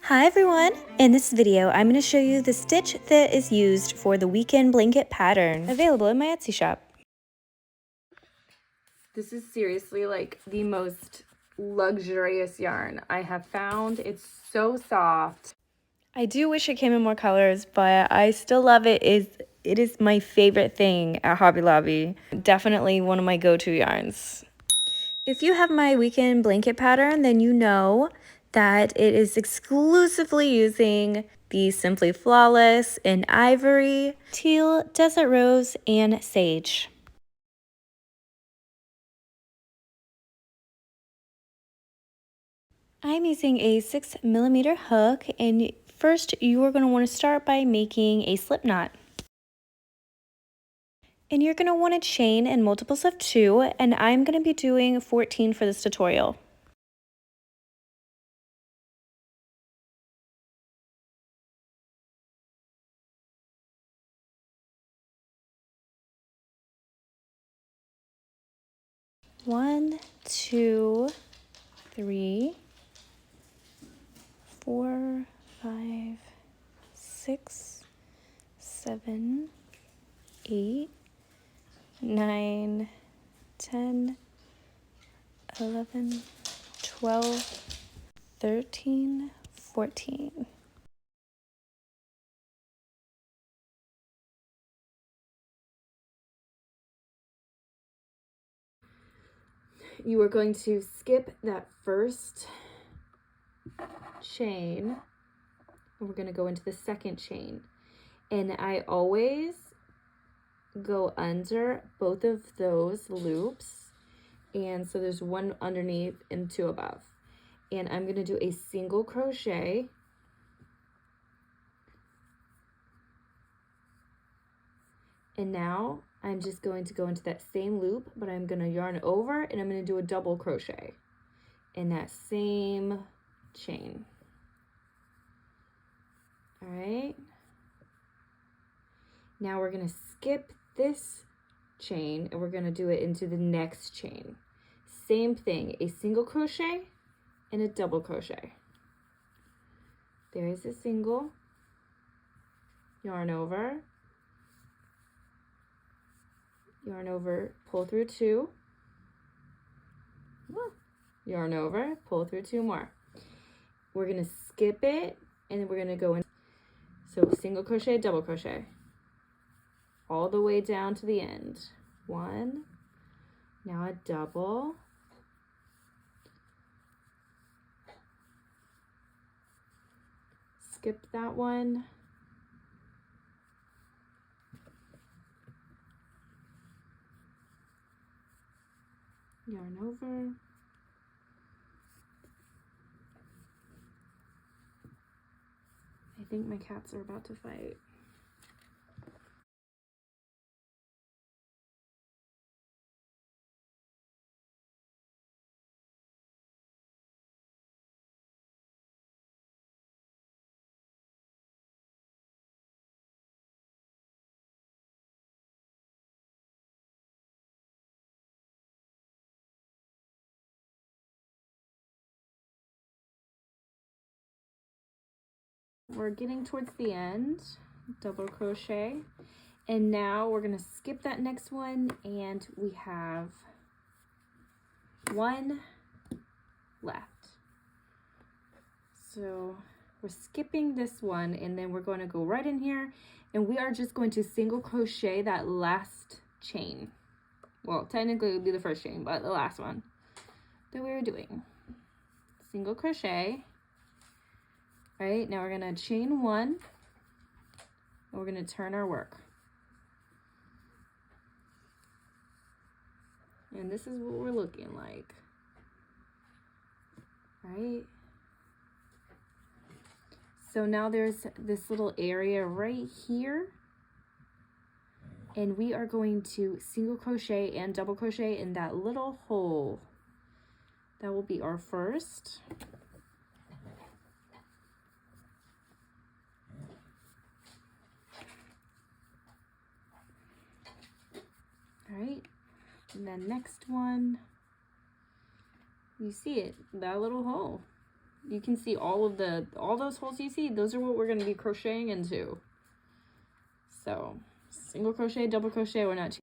Hi everyone! In this video, I'm going to show you the stitch that is used for the weekend blanket pattern available in my Etsy shop. This is seriously like the most luxurious yarn I have found. It's so soft. I do wish it came in more colors, but I still love it. It is my favorite thing at Hobby Lobby. Definitely one of my go-to yarns. If you have my weekend blanket pattern, then you know that it is exclusively using the Simply Flawless in ivory, teal, desert rose, and sage. I'm using a 6mm hook, and first you are going to want to start by making a slip knot. And you're going to want to chain in multiples of 2, and I'm going to be doing 14 for this tutorial. One, two, 3, 4, 5, 6, 7, 8, 9, 10, 11, 12, 13, 14. You are going to skip that first chain, and we're going to go into the second chain. And I always go under both of those loops, and so there's one underneath and 2 above. And I'm going to do a single crochet, and now I'm just going to go into that same loop, but I'm going to yarn over and I'm going to do a double crochet in that same chain. All right, now we're going to skip this chain and we're going to do it into the next chain. Same thing, a single crochet and a double crochet. There's a single, yarn over, pull through 2, yarn over, pull through 2 more. We're going to skip it and then we're going to go in. So single crochet, double crochet, all the way down to the end. 1, now a double, skip that one, yarn over, I think my cats are about to fight. We're getting towards the end, double crochet, and now we're going to skip that next one, and we have 1 left. So we're skipping this one, and then we're going to go right in here, and we are just going to single crochet that last chain. Well, technically it would be the first chain, but the last one that we were doing. Single crochet. All right, now we're going to chain 1, and we're going to turn our work. And this is what we're looking like. All right. So now there's this little area right here, and we are going to single crochet and double crochet in that little hole. That will be our first. All right, and then next one, you see it, that little hole. you can see all those holes you see, those are what we're going to be crocheting into. So single crochet, double crochet, we're not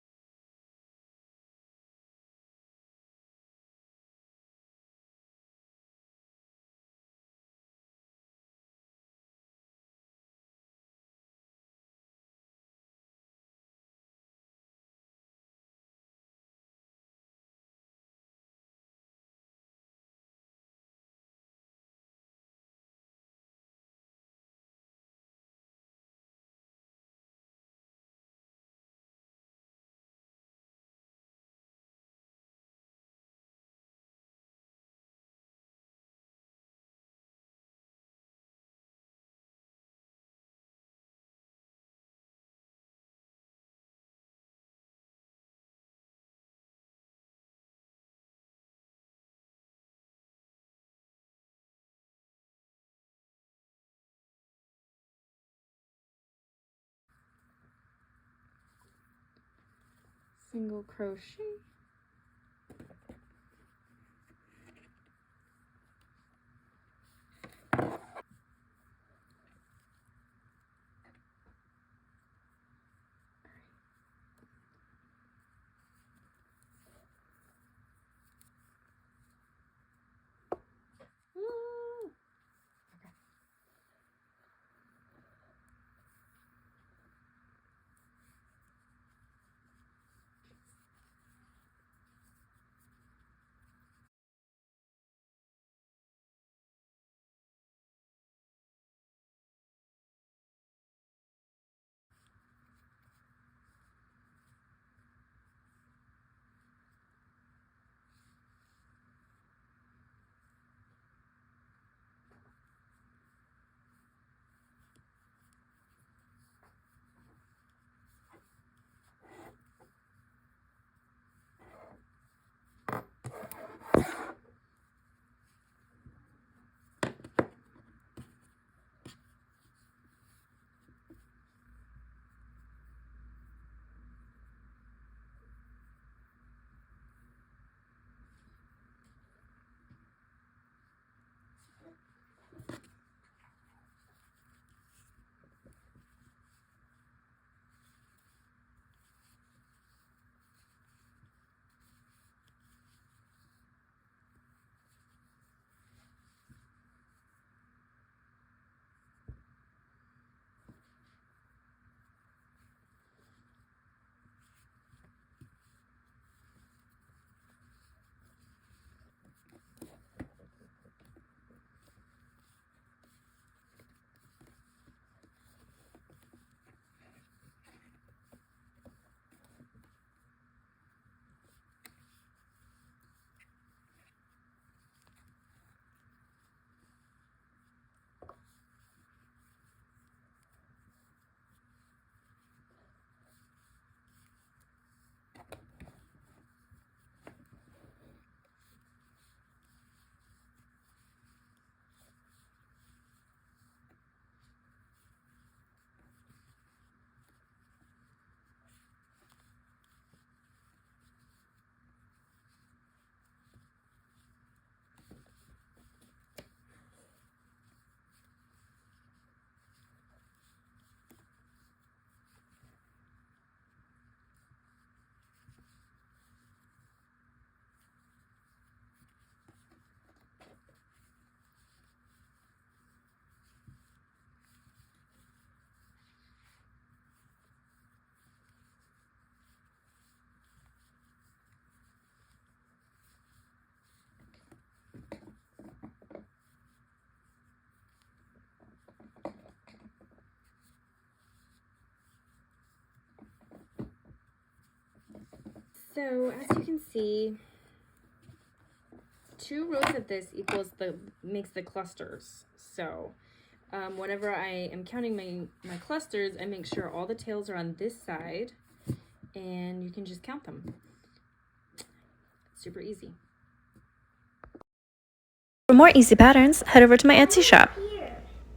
single crochet. So as you can see, 2 rows of this makes the clusters. So whenever I am counting my clusters, I make sure all the tails are on this side, and you can just count them. Super easy. For more easy patterns, head over to my Etsy shop.